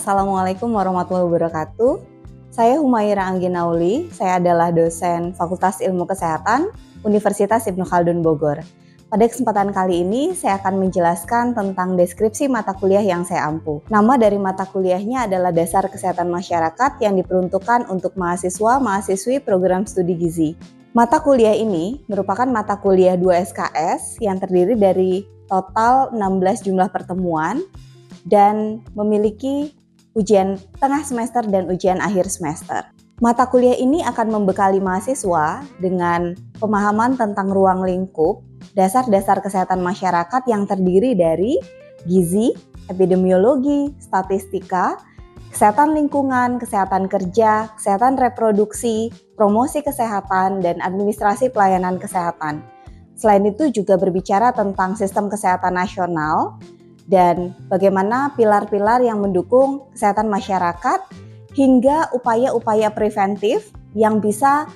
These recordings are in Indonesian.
Assalamualaikum warahmatullahi wabarakatuh. Saya Humaira Angginauli, saya adalah dosen Fakultas Ilmu Kesehatan Universitas Ibnu Khaldun Bogor. Pada kesempatan kali ini, saya akan menjelaskan tentang deskripsi mata kuliah yang saya ampu. Nama dari mata kuliahnya adalah Dasar Kesehatan Masyarakat yang diperuntukkan untuk mahasiswa-mahasiswi program studi gizi. Mata kuliah ini merupakan mata kuliah 2 SKS yang terdiri dari total 16 jumlah pertemuan dan memiliki ujian tengah semester dan ujian akhir semester. Mata kuliah ini akan membekali mahasiswa dengan pemahaman tentang ruang lingkup, dasar-dasar kesehatan masyarakat yang terdiri dari gizi, epidemiologi, statistika, kesehatan lingkungan, kesehatan kerja, kesehatan reproduksi, promosi kesehatan, dan administrasi pelayanan kesehatan. Selain itu juga berbicara tentang sistem kesehatan nasional, dan bagaimana pilar-pilar yang mendukung kesehatan masyarakat hingga upaya-upaya preventif yang bisa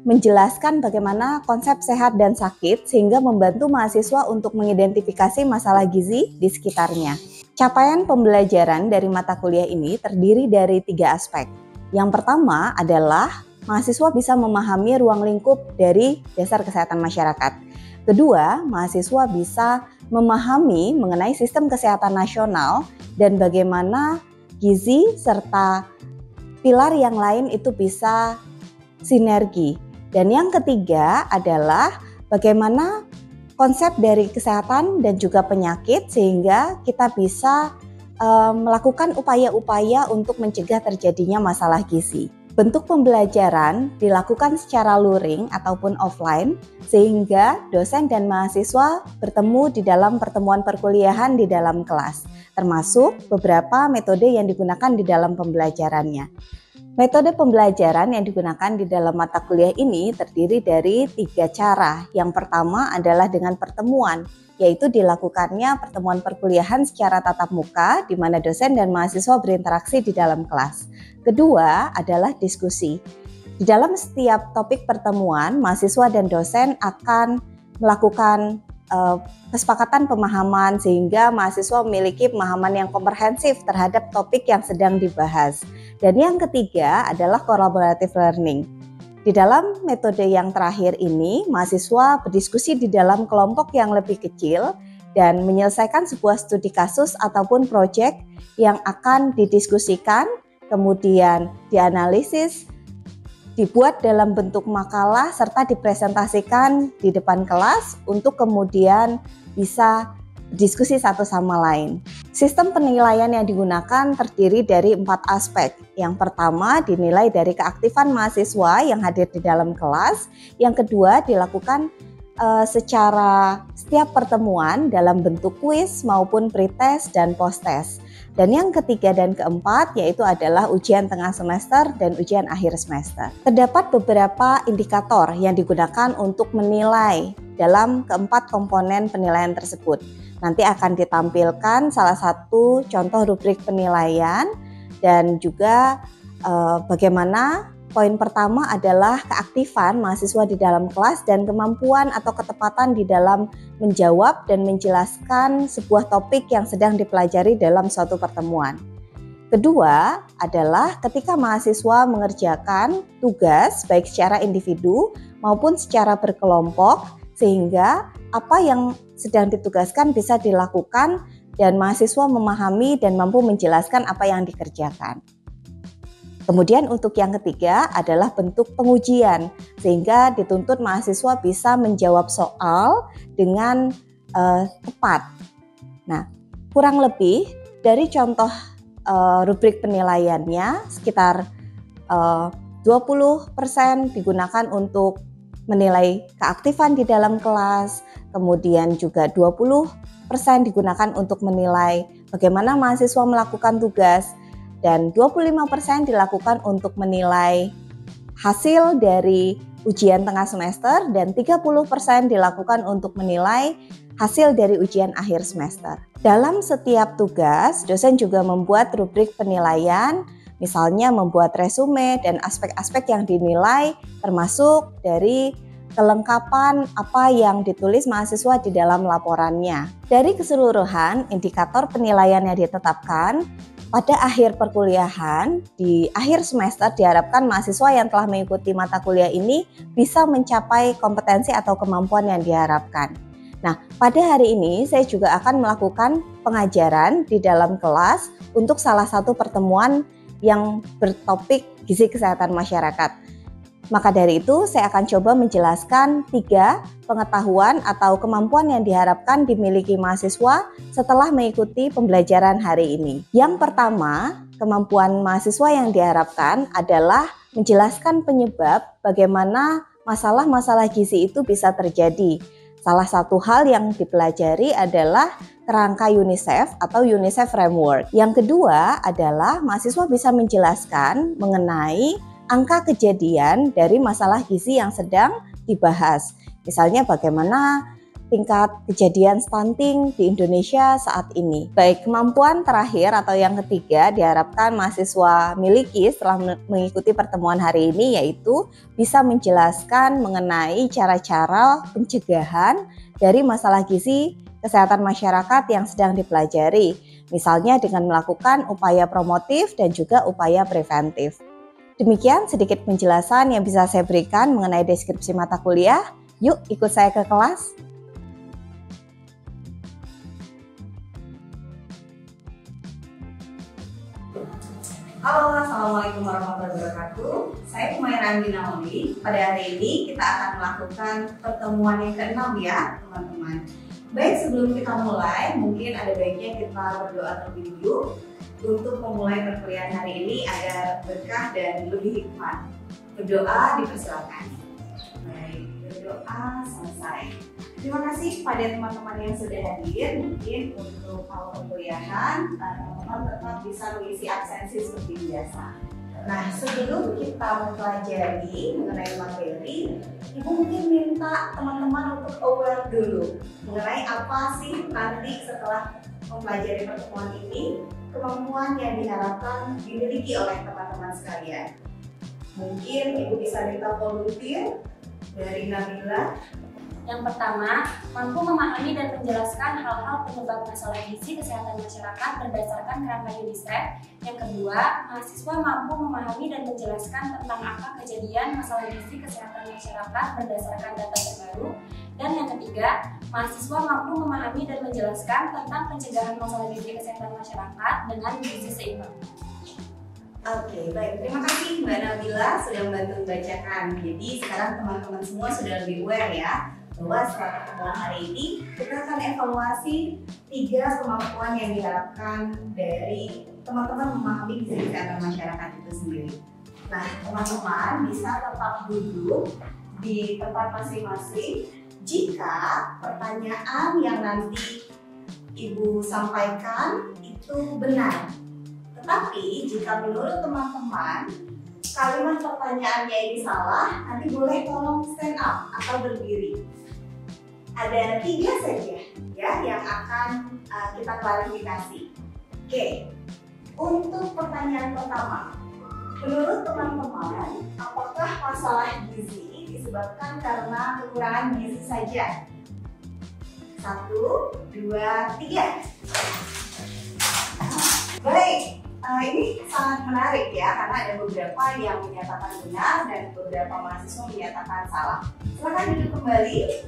menjelaskan bagaimana konsep sehat dan sakit sehingga membantu mahasiswa untuk mengidentifikasi masalah gizi di sekitarnya. Capaian pembelajaran dari mata kuliah ini terdiri dari 3 aspek. Yang pertama adalah mahasiswa bisa memahami ruang lingkup dari dasar kesehatan masyarakat. Kedua, mahasiswa bisa memahami mengenai sistem kesehatan nasional dan bagaimana gizi serta pilar yang lain itu bisa sinergi. Dan yang ketiga adalah bagaimana konsep dari kesehatan dan juga penyakit sehingga kita bisa melakukan upaya-upaya untuk mencegah terjadinya masalah gizi. Bentuk pembelajaran dilakukan secara luring ataupun offline sehingga dosen dan mahasiswa bertemu di dalam pertemuan perkuliahan di dalam kelas, termasuk beberapa metode yang digunakan di dalam pembelajarannya. Metode pembelajaran yang digunakan di dalam mata kuliah ini terdiri dari 3 cara. Yang pertama adalah dengan pertemuan, yaitu dilakukannya pertemuan perkuliahan secara tatap muka di mana dosen dan mahasiswa berinteraksi di dalam kelas. Kedua adalah diskusi. Di dalam setiap topik pertemuan, mahasiswa dan dosen akan melakukan kesepakatan pemahaman sehingga mahasiswa memiliki pemahaman yang komprehensif terhadap topik yang sedang dibahas. Dan yang ketiga adalah collaborative learning. Di dalam metode yang terakhir ini, mahasiswa berdiskusi di dalam kelompok yang lebih kecil dan menyelesaikan sebuah studi kasus ataupun proyek yang akan didiskusikan, kemudian dianalisis, dibuat dalam bentuk makalah serta dipresentasikan di depan kelas untuk kemudian bisa diskusi satu sama lain. Sistem penilaian yang digunakan terdiri dari 4 aspek. Yang pertama dinilai dari keaktifan mahasiswa yang hadir di dalam kelas. Yang kedua dilakukan secara setiap pertemuan dalam bentuk kuis maupun pretest dan posttest. Dan yang ketiga dan keempat yaitu adalah ujian tengah semester dan ujian akhir semester. Terdapat beberapa indikator yang digunakan untuk menilai dalam keempat komponen penilaian tersebut. Nanti akan ditampilkan salah satu contoh rubrik penilaian dan juga bagaimana poin pertama adalah keaktifan mahasiswa di dalam kelas dan kemampuan atau ketepatan di dalam menjawab dan menjelaskan sebuah topik yang sedang dipelajari dalam suatu pertemuan. Kedua adalah ketika mahasiswa mengerjakan tugas baik secara individu maupun secara berkelompok sehingga apa yang sedang ditugaskan bisa dilakukan dan mahasiswa memahami dan mampu menjelaskan apa yang dikerjakan. Kemudian untuk yang ketiga adalah bentuk pengujian, sehingga dituntut mahasiswa bisa menjawab soal dengan tepat. Nah, kurang lebih dari contoh rubrik penilaiannya sekitar 20% digunakan untuk menilai keaktifan di dalam kelas, kemudian juga 20% digunakan untuk menilai bagaimana mahasiswa melakukan tugas, dan 25% dilakukan untuk menilai hasil dari ujian tengah semester dan 30% dilakukan untuk menilai hasil dari ujian akhir semester. Dalam setiap tugas, dosen juga membuat rubrik penilaian, misalnya membuat resume dan aspek-aspek yang dinilai termasuk dari kelengkapan apa yang ditulis mahasiswa di dalam laporannya. Dari keseluruhan indikator penilaian yang ditetapkan, pada akhir perkuliahan, di akhir semester diharapkan mahasiswa yang telah mengikuti mata kuliah ini bisa mencapai kompetensi atau kemampuan yang diharapkan. Nah, pada hari ini saya juga akan melakukan pengajaran di dalam kelas untuk salah satu pertemuan yang bertopik gizi kesehatan masyarakat. Maka dari itu, saya akan coba menjelaskan 3 pengetahuan atau kemampuan yang diharapkan dimiliki mahasiswa setelah mengikuti pembelajaran hari ini. Yang pertama, kemampuan mahasiswa yang diharapkan adalah menjelaskan penyebab bagaimana masalah-masalah gizi itu bisa terjadi. Salah satu hal yang dipelajari adalah kerangka UNICEF atau UNICEF Framework. Yang kedua adalah mahasiswa bisa menjelaskan mengenai angka kejadian dari masalah gizi yang sedang dibahas. Misalnya bagaimana tingkat kejadian stunting di Indonesia saat ini. Baik, kemampuan terakhir atau yang ketiga diharapkan mahasiswa miliki setelah mengikuti pertemuan hari ini, yaitu bisa menjelaskan mengenai cara-cara pencegahan dari masalah gizi kesehatan masyarakat yang sedang dipelajari. Misalnya dengan melakukan upaya promotif dan juga upaya preventif. Demikian sedikit penjelasan yang bisa saya berikan mengenai deskripsi mata kuliah. Yuk ikut saya ke kelas. Halo, assalamualaikum warahmatullahi wabarakatuh. Saya Humaira Angginauli. Pada hari ini kita akan melakukan pertemuan yang ke-6 ya, teman-teman. Baik, sebelum kita mulai, mungkin ada baiknya kita berdoa terlebih dulu untuk memulai perkuliahan hari ini agar berkah dan lebih hikmat. Berdoa dipersilakan. Baik, berdoa selesai. Terima kasih kepada teman-teman yang sudah hadir. Mungkin untuk awal perkuliahan, teman-teman tetap bisa mengisi absensi seperti biasa. Nah, sebelum kita mempelajari mengenai materi, Ibu mungkin minta teman-teman untuk aware dulu mengenai apa sih nanti setelah mempelajari pertemuan ini, kemampuan yang diharapkan dimiliki oleh teman-teman sekalian. Mungkin Ibu bisa minta volunteer dari Nabila. Yang pertama, mampu memahami dan menjelaskan hal-hal penyebab masalah gizi kesehatan masyarakat berdasarkan kerangka UNICEF. Yang kedua, mahasiswa mampu memahami dan menjelaskan tentang angka kejadian masalah gizi kesehatan masyarakat berdasarkan data terbaru. Dan yang ketiga, mahasiswa mampu memahami dan menjelaskan tentang pencegahan masalah gizi kesehatan masyarakat dengan gizi seimbang. Oke, baik. Terima kasih Mbak Nabila sudah membantu membacakan. Jadi sekarang teman-teman semua sudah lebih aware ya, bahwa setelah pertemuan hari ini kita akan evaluasi 3 kemampuan yang diharapkan dari teman-teman memahami gizi kesehatan masyarakat itu sendiri. Nah, teman-teman bisa tetap duduk di tempat masing-masing jika pertanyaan yang nanti Ibu sampaikan itu benar. Tetapi jika menurut teman-teman kalimat pertanyaannya ini salah, nanti boleh tolong stand up atau berdiri. Ada 3 saja ya yang akan kita klarifikasi. Oke, untuk pertanyaan pertama, menurut teman-teman, apakah masalah gizi disebabkan karena kekurangan gizi saja? 1, 2, 3. Baik. Ini sangat menarik ya, karena ada beberapa yang menyatakan benar dan beberapa mahasiswa menyatakan salah. Silakan duduk kembali.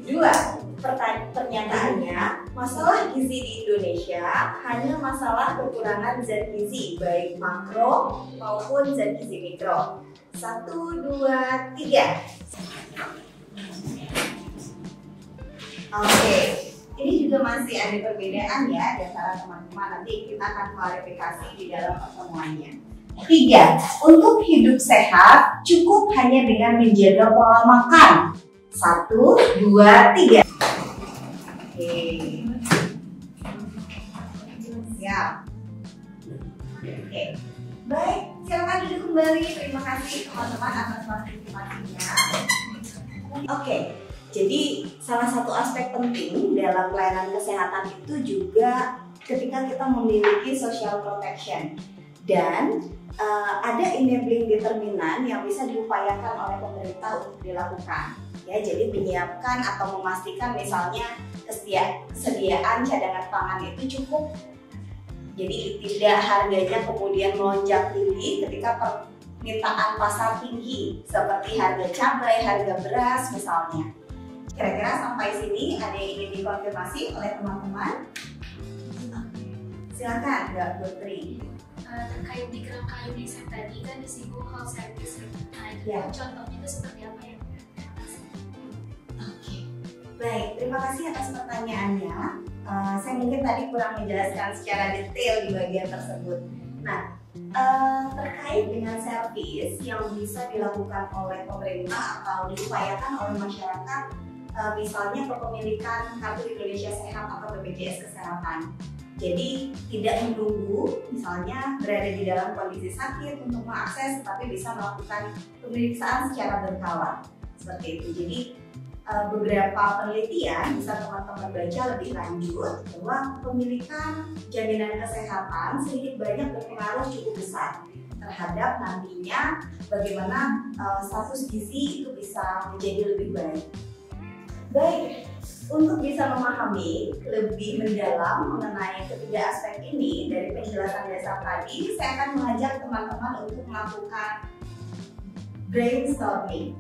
2, pernyataannya, masalah gizi di Indonesia hanya masalah kekurangan zat gizi, baik makro maupun zat gizi mikro. 1, 2, 3. Oke. Ini juga masih ada perbedaan ya di antara teman-teman. Nanti kita akan klarifikasi di dalam pertemuannya. 3. Untuk hidup sehat cukup hanya dengan menjaga pola makan. 1, 2, 3. Oke. Siap. Oke. Baik, silakan duduk kembali. Terima kasih teman-teman atas partisipasinya. Oke. Jadi salah satu aspek penting dalam pelayanan kesehatan itu juga ketika kita memiliki social protection dan ada enabling determinan yang bisa diupayakan oleh pemerintah untuk dilakukan. Ya, jadi menyiapkan atau memastikan misalnya kesediaan cadangan pangan itu cukup Jadi tidak harganya kemudian melonjak tinggi ketika permintaan pasar tinggi seperti harga cabai, harga beras misalnya. Kira-kira sampai sini ada yang ingin dikonfirmasi oleh teman-teman? Silakan Mbak Putri. Terkait di kerangka UNICEF tadi kan disinggung health service. Nah, itu contohnya itu seperti apa ya? Oke, baik. Terima kasih atas pertanyaannya. Saya mungkin tadi kurang menjelaskan secara detail di bagian tersebut. Nah, terkait dengan servis yang bisa dilakukan oleh pemerintah atau diupayakan oleh masyarakat, misalnya kepemilikan Kartu Indonesia Sehat atau BPJS Kesehatan. Jadi tidak menunggu misalnya berada di dalam kondisi sakit untuk mengakses, tapi bisa melakukan pemeriksaan secara berkala seperti itu. Jadi beberapa penelitian bisa teman-teman baca lebih lanjut bahwa kepemilikan jaminan kesehatan sedikit banyak berpengaruh cukup besar terhadap nantinya bagaimana status gizi itu bisa menjadi lebih baik. Baik, untuk bisa memahami lebih mendalam mengenai ketiga aspek ini dari penjelasan dasar tadi, saya akan mengajak teman-teman untuk melakukan brainstorming.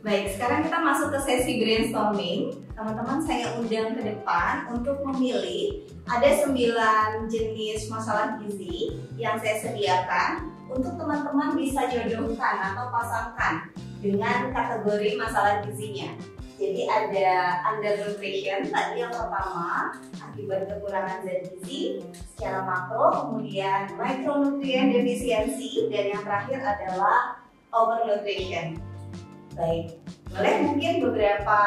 Baik, sekarang kita masuk ke sesi brainstorming. Teman-teman saya undang ke depan untuk memilih ada 9 jenis masalah gizi yang saya sediakan untuk teman-teman bisa jodohkan atau pasangkan dengan kategori masalah gizinya. Jadi ada undernutrition tadi yang pertama akibat kekurangan zat gizi secara makro, kemudian micronutrient defisiensi, dan yang terakhir adalah overnutrition. Baik, boleh mungkin beberapa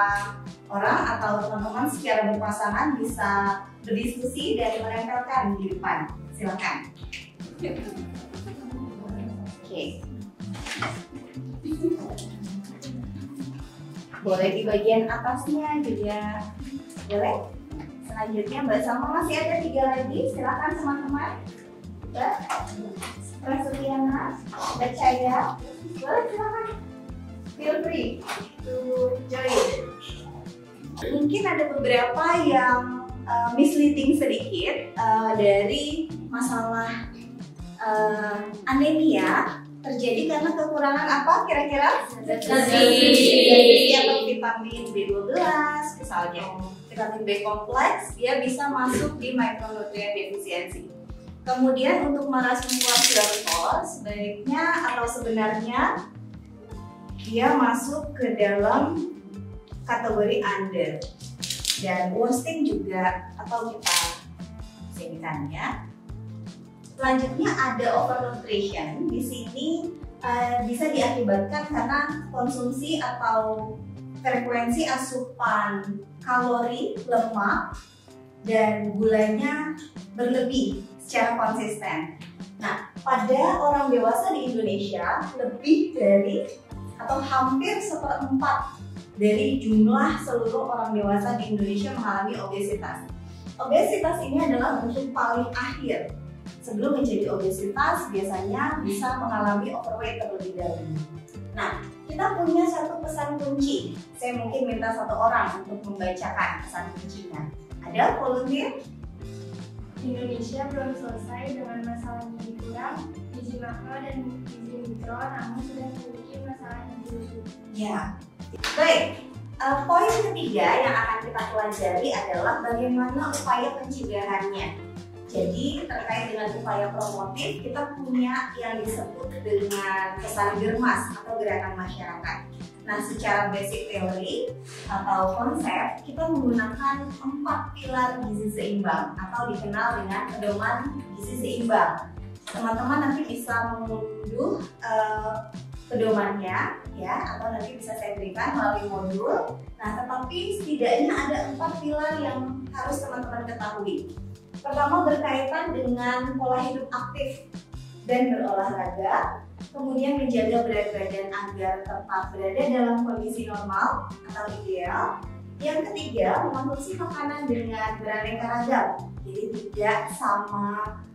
orang atau teman-teman secara berpasangan bisa berdiskusi dan menempelkan di depan. Silakan. Oke. Boleh di bagian atasnya juga boleh. Selanjutnya Mbak Salma, masih ada 3 lagi. Silakan teman-teman. Mbak Prasuliana, Mbak Caya, boleh silakan. Feel free to join. Mungkin ada beberapa yang misleading sedikit dari masalah anemia terjadi karena kekurangan apa kira-kira? Zat gizi atau vitamin B12 misalnya. Vitamin B kompleks dia bisa masuk di micronutrient defisiensi. Kemudian untuk merasum kuartiol sebaiknya atau sebenarnya dia masuk ke dalam kategori under, dan wasting juga atau kita singkatnya. Selanjutnya ada overnutrition. Di sini bisa diakibatkan karena konsumsi atau frekuensi asupan kalori, lemak, dan gulanya berlebih secara konsisten. Nah, pada orang dewasa di Indonesia lebih dari atau hampir 1/4 dari jumlah seluruh orang dewasa di Indonesia mengalami obesitas. Obesitas ini adalah bentuk paling akhir. Sebelum menjadi obesitas, biasanya bisa mengalami overweight terlebih dahulu. Nah, kita punya satu pesan kunci. Saya mungkin minta 1 orang untuk membacakan pesan kuncinya. Ada volunteer? Indonesia belum selesai dengan masalah gizi kurang, gizi makro dan gizi mikro, namun sudah memiliki masalah gizi usus. Ya, baik. Poin ketiga yang akan kita pelajari adalah bagaimana upaya pencegahannya. Jadi terkait dengan upaya promotif, kita punya yang disebut dengan pesan germas atau gerakan masyarakat. Nah, secara basic teori atau konsep, kita menggunakan 4 pilar gizi seimbang atau dikenal dengan pedoman gizi seimbang. Teman-teman nanti bisa mengunduh pedomannya ya, atau nanti bisa saya berikan melalui modul. Nah, tetapi setidaknya ada 4 pilar yang harus teman-teman ketahui. Pertama, berkaitan dengan pola hidup aktif dan berolahraga, kemudian menjaga berat badan agar tetap berada dalam kondisi normal atau ideal. Yang ketiga, mengkonsumsi makanan dengan beraneka ragam, jadi tidak sama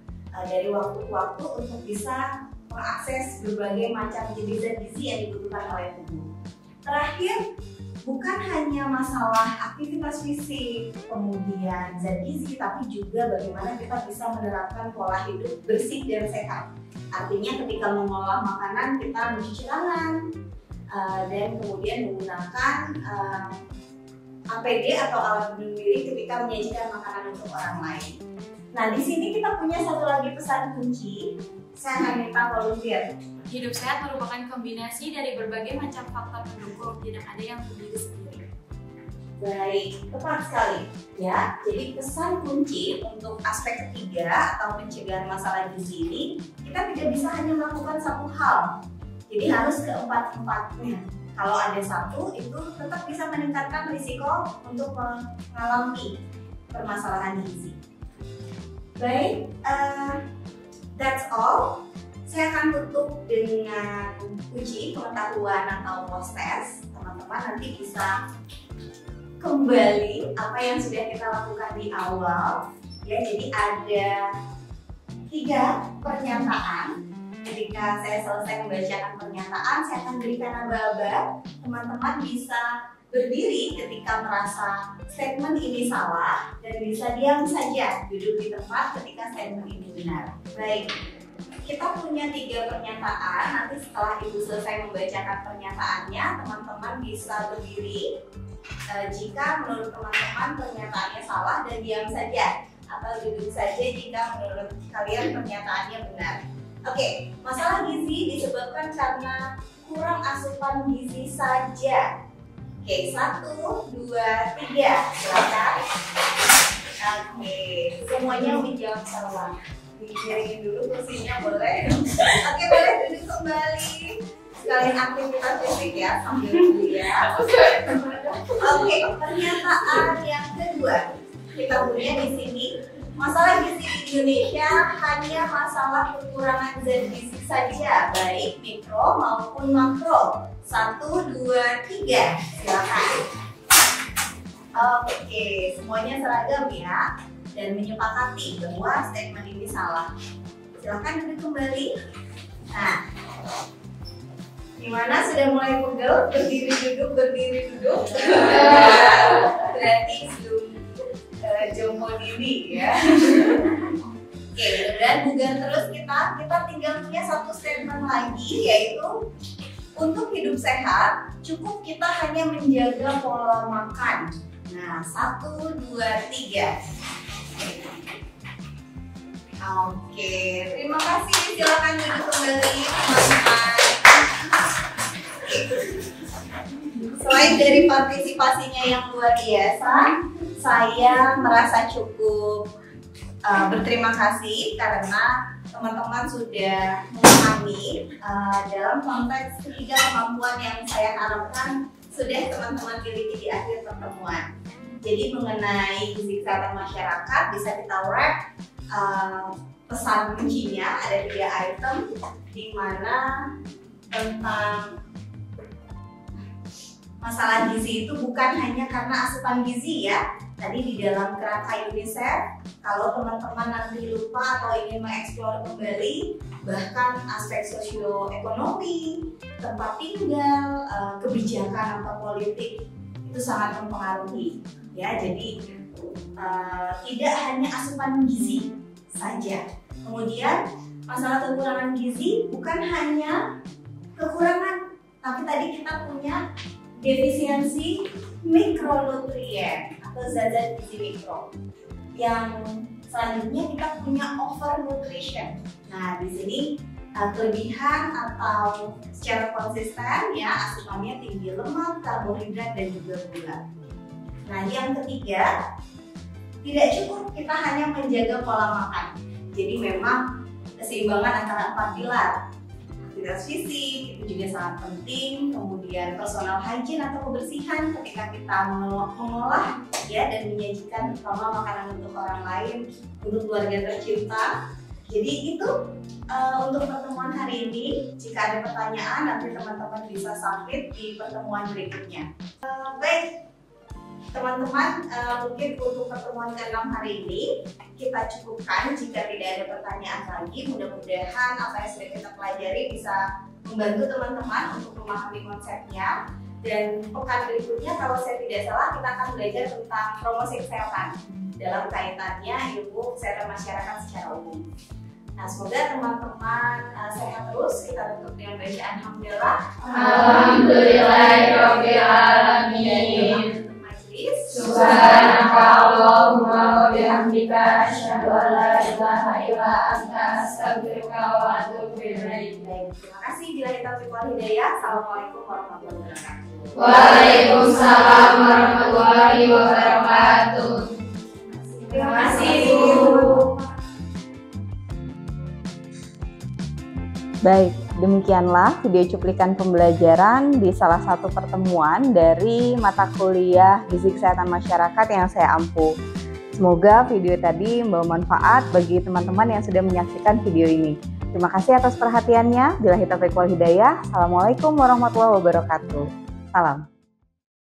dari waktu ke waktu untuk bisa mengakses berbagai macam jenis zat gizi yang dibutuhkan oleh tubuh. Terakhir, bukan hanya masalah aktivitas fisik, kemudian zat gizi, tapi juga bagaimana kita bisa menerapkan pola hidup bersih dan sehat. Artinya ketika mengolah makanan kita mencuci tangan dan kemudian menggunakan APD atau alat pelindung diri ketika menyajikan makanan untuk orang lain. Nah, di sini kita punya satu lagi pesan kunci. Saya akan minta volunteer. Hidup sehat merupakan kombinasi dari berbagai macam faktor pendukung, tidak ada yang berdiri sendiri. Baik, tepat sekali. Ya, jadi pesan kunci untuk aspek ketiga atau pencegahan masalah gizi ini, kita tidak bisa hanya melakukan satu hal. Jadi harus keempat-empatnya. Kalau ada satu, itu tetap bisa meningkatkan risiko untuk mengalami permasalahan gizi. Baik, that's all. Saya akan tutup dengan uji pengetahuan atau post test. Teman-teman nanti bisa kembali apa yang sudah kita lakukan di awal. Ya, jadi ada 3 pernyataan. Ketika saya selesai membacakan pernyataan, saya akan berikan aba-aba. Teman-teman bisa berdiri ketika merasa statement ini salah dan bisa diam saja, duduk di tempat ketika statement ini benar. Baik, kita punya 3 pernyataan. Nanti setelah Ibu selesai membacakan pernyataannya, teman-teman bisa berdiri jika menurut teman-teman pernyataannya salah dan diam saja, atau duduk saja jika menurut kalian pernyataannya benar. Oke, masalah gizi disebabkan karena kurang asupan gizi saja. Oke, 1, 2, 3, silakan. Oke, semuanya menjawab salah. Dikiringin dulu kursinya, boleh? Oke, boleh duduk kembali. Sekalian aktivitas fisik ya, sambil kuliah. Oke, pernyataan yang kedua. Kita punya di sini. Masalah gizi di Indonesia hanya masalah kekurangan zat gizi saja, baik mikro maupun makro. 1, 2, 3, silakan. Oke, semuanya seragam ya, dan menyepakati bahwa statement ini salah. Silakan duduk kembali. Nah, gimana, sudah mulai pegel? Berdiri duduk. Berarti belum jompo diri ya. Oke, mudah-mudahan bugar terus kita tinggal punya satu statement lagi, yaitu untuk hidup sehat cukup kita hanya menjaga pola makan. Nah, 1, 2, 3. Oke, terima kasih. Silakan duduk kembali teman-teman. Selain dari partisipasinya yang luar biasa, saya merasa cukup berterima kasih karena teman-teman sudah memahami dalam konteks 3 kemampuan yang saya harapkan sudah teman-teman miliki di akhir pertemuan. Jadi mengenai gizi kesehatan masyarakat bisa kita wrap pesan kuncinya ada 3 item, di mana tentang masalah gizi itu bukan hanya karena asupan gizi ya. Tadi di dalam kerangka UNICEF, kalau teman-teman nanti lupa atau ingin mengeksplor kembali, bahkan aspek sosioekonomi, tempat tinggal, kebijakan atau politik itu sangat mempengaruhi. Ya, jadi tidak hanya asupan gizi saja. Kemudian masalah kekurangan gizi bukan hanya kekurangan, tapi tadi kita punya defisiensi mikronutrien atau zat-zat gizi mikro. Yang selanjutnya kita punya overnutrition. Nah, di sini kelebihan atau secara konsisten ya asupannya tinggi lemak, karbohidrat dan juga gula. Nah, yang ketiga, tidak cukup kita hanya menjaga pola makan. Jadi memang keseimbangan antara 4 pilar. Aktivitas fisik itu juga sangat penting, kemudian personal hygiene atau kebersihan ketika kita mengolah ya dan menyajikan terutama makanan untuk orang lain, untuk keluarga tercinta. Jadi itu untuk pertemuan hari ini. Jika ada pertanyaan nanti teman-teman bisa submit di pertemuan berikutnya. Baik teman-teman, mungkin untuk pertemuan ke-6 hari ini kita cukupkan. Jika tidak ada pertanyaan lagi, mudah-mudahan apa yang sudah kita pelajari bisa membantu teman-teman untuk memahami konsepnya. Dan pekan berikutnya kalau saya tidak salah kita akan belajar tentang promosi kesehatan dalam kaitannya ilmu kesehatan masyarakat secara umum. Nah, semoga teman-teman sehat terus. Kita tutup dengan bacaan Alhamdulillah. Alhamdulillahirabbil alamin. Majelis. Subhanaka Allahumma wa bihamdika asyhadu an la ilaha illa anta astaghfiruka wa atubu ilaik. Baik, terima kasih. Bila taufiq wal hidayah. Assalamualaikum warahmatullahi wabarakatuh. Waalaikumsalam warahmatullahi wabarakatuh. Terima kasih, Bu. Baik, demikianlah video cuplikan pembelajaran di salah satu pertemuan dari mata kuliah Gizi Kesehatan Masyarakat yang saya ampu. Semoga video tadi membawa manfaat bagi teman-teman yang sudah menyaksikan video ini. Terima kasih atas perhatiannya. Billahi taufiq wal hidayah. Assalamualaikum warahmatullahi wabarakatuh. Salam.